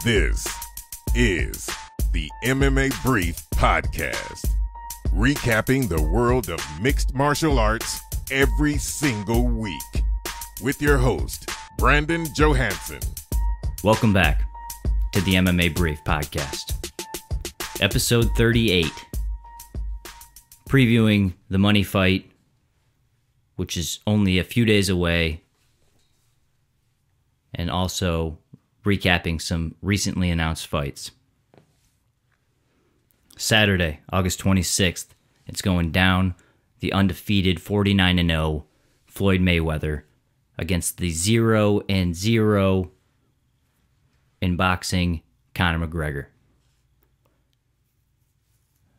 This is the MMA Brief Podcast, recapping the world of mixed martial arts every single week, with your host, Brandon Johansson. Welcome back to the MMA Brief Podcast, episode 38, previewing the money fight, which is only a few days away, and also recapping some recently announced fights. Saturday, August 26th, it's going down. The undefeated 49-0 Floyd Mayweather against the 0-0 in boxing Conor McGregor.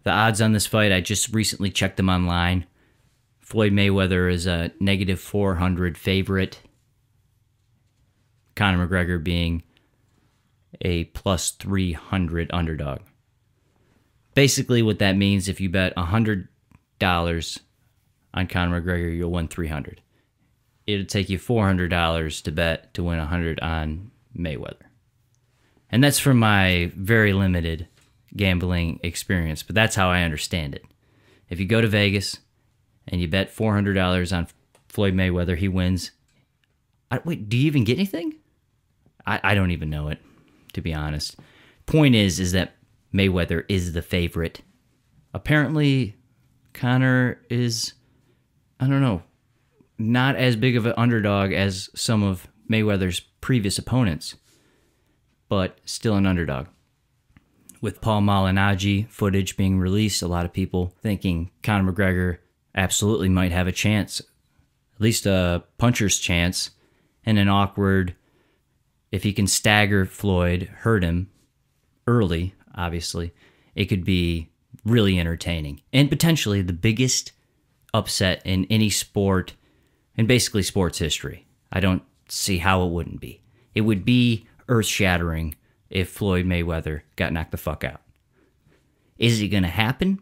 The odds on this fight, I just recently checked them online. Floyd Mayweather is a negative 400 favorite. Conor McGregor being a plus 300 underdog. Basically what that means, if you bet $100 on Conor McGregor, you'll win $300. It'll take you $400 to bet to win $100 on Mayweather. And that's from my very limited gambling experience, but that's how I understand it. If you go to Vegas and you bet $400 on Floyd Mayweather, he wins. Wait, do you even get anything? I don't even know it, to be honest. Point is that Mayweather is the favorite. Apparently, Conor is, I don't know, not as big of an underdog as some of Mayweather's previous opponents, but still an underdog. With Paul Malignaggi footage being released, a lot of people thinking Conor McGregor absolutely might have a chance, at least a puncher's chance, and an awkward, if he can stagger Floyd, hurt him early, obviously, it could be really entertaining. And potentially the biggest upset in any sport, and basically sports history. I don't see how it wouldn't be. It would be earth-shattering if Floyd Mayweather got knocked the fuck out. Is it going to happen?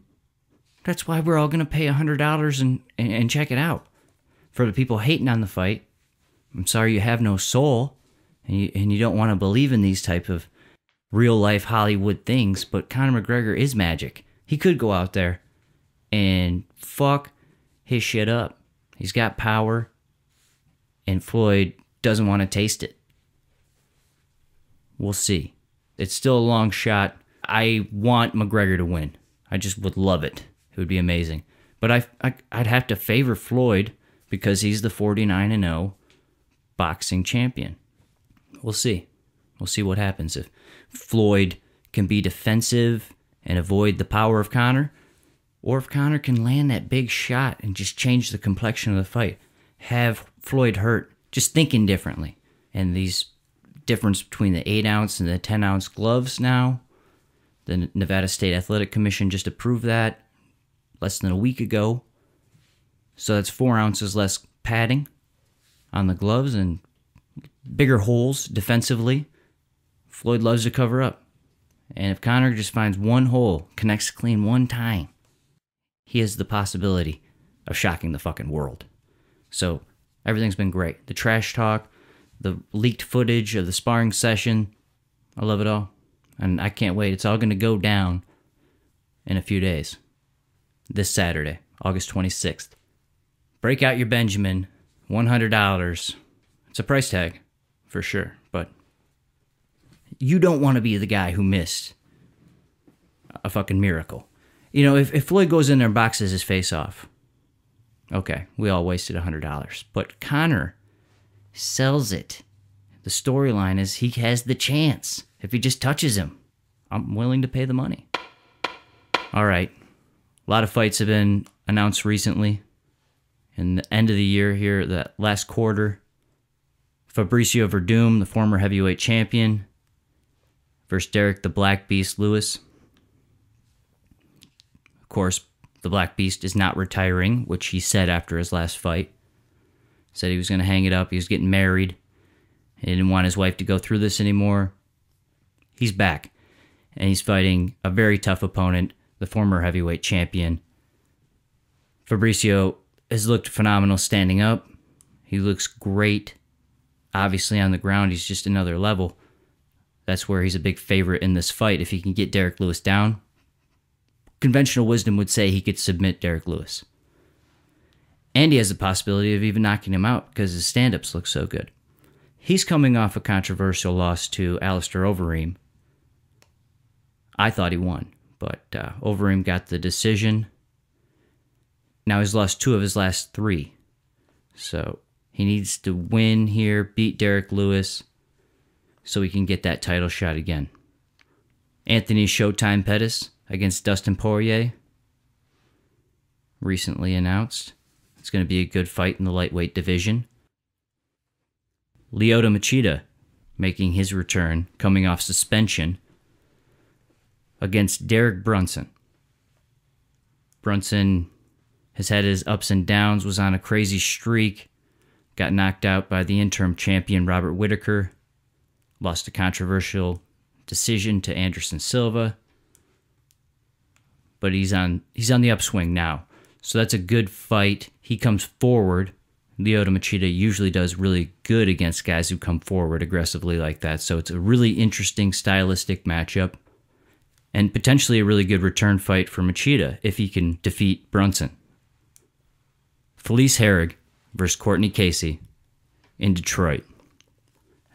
That's why we're all going to pay $100 and check it out. For the people hating on the fight, I'm sorry you have no soul, and you don't want to believe in these type of real-life Hollywood things, but Conor McGregor is magic. He could go out there and fuck his shit up. He's got power, and Floyd doesn't want to taste it. We'll see. It's still a long shot. I want McGregor to win. I just would love it. It would be amazing. But I'd have to favor Floyd because he's the 49-0 boxing champion. We'll see. We'll see what happens. If Floyd can be defensive and avoid the power of Conor, or if Conor can land that big shot and just change the complexion of the fight, have Floyd hurt, just thinking differently. And these difference between the 8-ounce and the 10-ounce gloves now, the Nevada State Athletic Commission just approved that less than a week ago. So that's 4 ounces less padding on the gloves and bigger holes defensively. Floyd loves to cover up. And if Conor just finds one hole, connects clean one time, he has the possibility of shocking the fucking world. So everything's been great. The trash talk, the leaked footage of the sparring session, I love it all. And I can't wait. It's all going to go down in a few days. This Saturday, August 26th. Break out your Benjamin, $100. It's a price tag, for sure. But you don't want to be the guy who missed a fucking miracle. You know, if Floyd goes in there and boxes his face off, okay, we all wasted $100. But Conor sells it. The storyline is he has the chance. If he just touches him, I'm willing to pay the money. All right. A lot of fights have been announced recently. In the end of the year here, the last quarter, Fabricio Verdum, the former heavyweight champion, versus Derek the Black Beast Lewis. Of course, the Black Beast is not retiring, which he said after his last fight. Said he was going to hang it up. He was getting married. He didn't want his wife to go through this anymore. He's back, and he's fighting a very tough opponent, the former heavyweight champion. Fabricio has looked phenomenal standing up. He looks great. Obviously on the ground, he's just another level. That's where he's a big favorite in this fight. If he can get Derek Lewis down, conventional wisdom would say he could submit Derek Lewis. And he has the possibility of even knocking him out because his stand-ups look so good. He's coming off a controversial loss to Alistair Overeem. I thought he won, but Overeem got the decision. Now he's lost 2 of his last 3. So he needs to win here, beat Derek Lewis, so he can get that title shot again. Anthony Showtime Pettis against Dustin Poirier, recently announced. It's going to be a good fight in the lightweight division. Lyoto Machida making his return, coming off suspension, against Derek Brunson. Brunson has had his ups and downs, was on a crazy streak, got knocked out by the interim champion Robert Whittaker, lost a controversial decision to Anderson Silva, but he's on the upswing now. So that's a good fight. He comes forward. Lyoto Machida usually does really good against guys who come forward aggressively like that. So it's a really interesting stylistic matchup and potentially a really good return fight for Machida if he can defeat Brunson. Felice Herrig versus Courtney Casey in Detroit.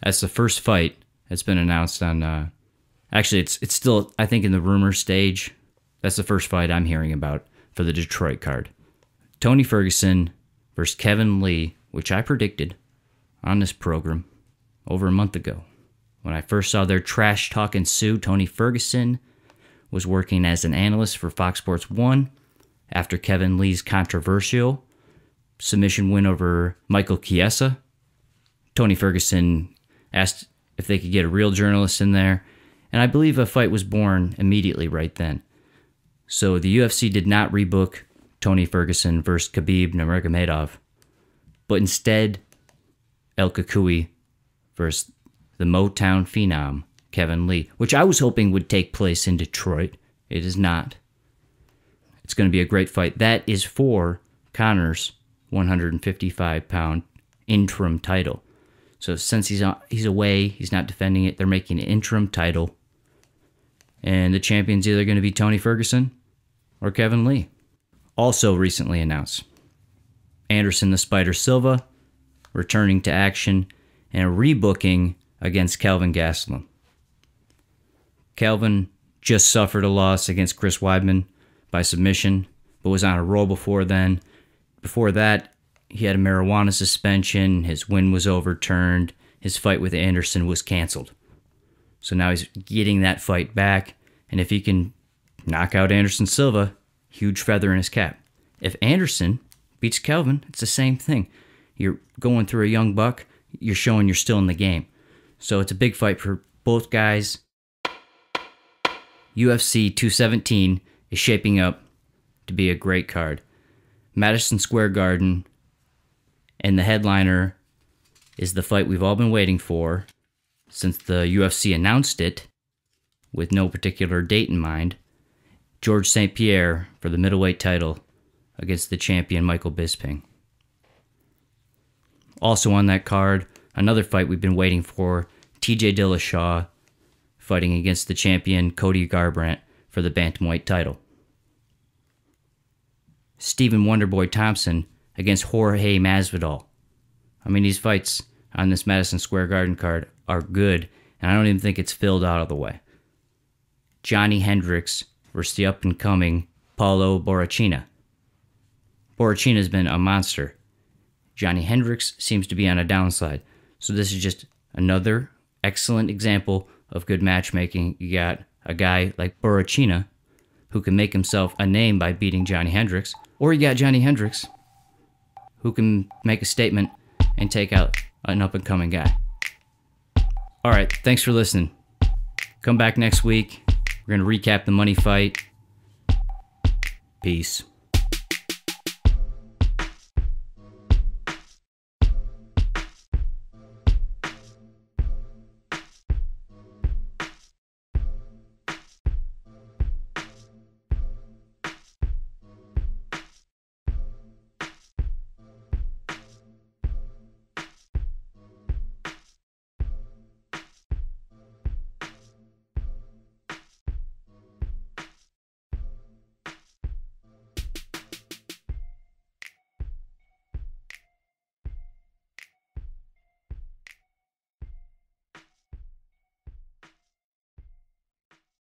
That's the first fight that's been announced on... actually, it's still, I think, in the rumor stage. That's the first fight I'm hearing about for the Detroit card. Tony Ferguson versus Kevin Lee, which I predicted on this program over a month ago. When I first saw their trash talk ensue, Tony Ferguson was working as an analyst for Fox Sports 1 after Kevin Lee's controversial submission win over Michael Chiesa. Tony Ferguson asked if they could get a real journalist in there, and I believe a fight was born immediately right then. So the UFC did not rebook Tony Ferguson versus Khabib Nurmagomedov, but instead El Kukui versus the Motown phenom Kevin Lee, which I was hoping would take place in Detroit. It is not. It's going to be a great fight. That is for Conor's 155-pound interim title. So since he's away, he's not defending it, they're making an interim title. And the champion's either going to be Tony Ferguson or Kevin Lee. Also recently announced, Anderson the Spider Silva returning to action and rebooking against Kelvin Gastelum. Kelvin just suffered a loss against Chris Weidman by submission, but was on a roll before then. Before that, he had a marijuana suspension, his win was overturned, his fight with Anderson was canceled. So now he's getting that fight back, and if he can knock out Anderson Silva, huge feather in his cap. If Anderson beats Kelvin, it's the same thing. You're going through a young buck, you're showing you're still in the game. So it's a big fight for both guys. UFC 217 is shaping up to be a great card. Madison Square Garden, and the headliner is the fight we've all been waiting for since the UFC announced it, with no particular date in mind. George St. Pierre for the middleweight title against the champion Michael Bisping. Also on that card, another fight we've been waiting for, TJ Dillashaw fighting against the champion Cody Garbrandt for the bantamweight title. Stephen Wonderboy Thompson against Jorge Masvidal. I mean, these fights on this Madison Square Garden card are good, and I don't even think it's filled out of the way. Johnny Hendricks versus the up-and-coming Paulo Borrachina. Borrachina's been a monster. Johnny Hendricks seems to be on a downside. So this is just another excellent example of good matchmaking. You got a guy like Borrachina who can make himself a name by beating Johnny Hendricks, or you got Johnny Hendricks who can make a statement and take out an up-and-coming guy. All right, thanks for listening. Come back next week. We're going to recap the money fight. Peace.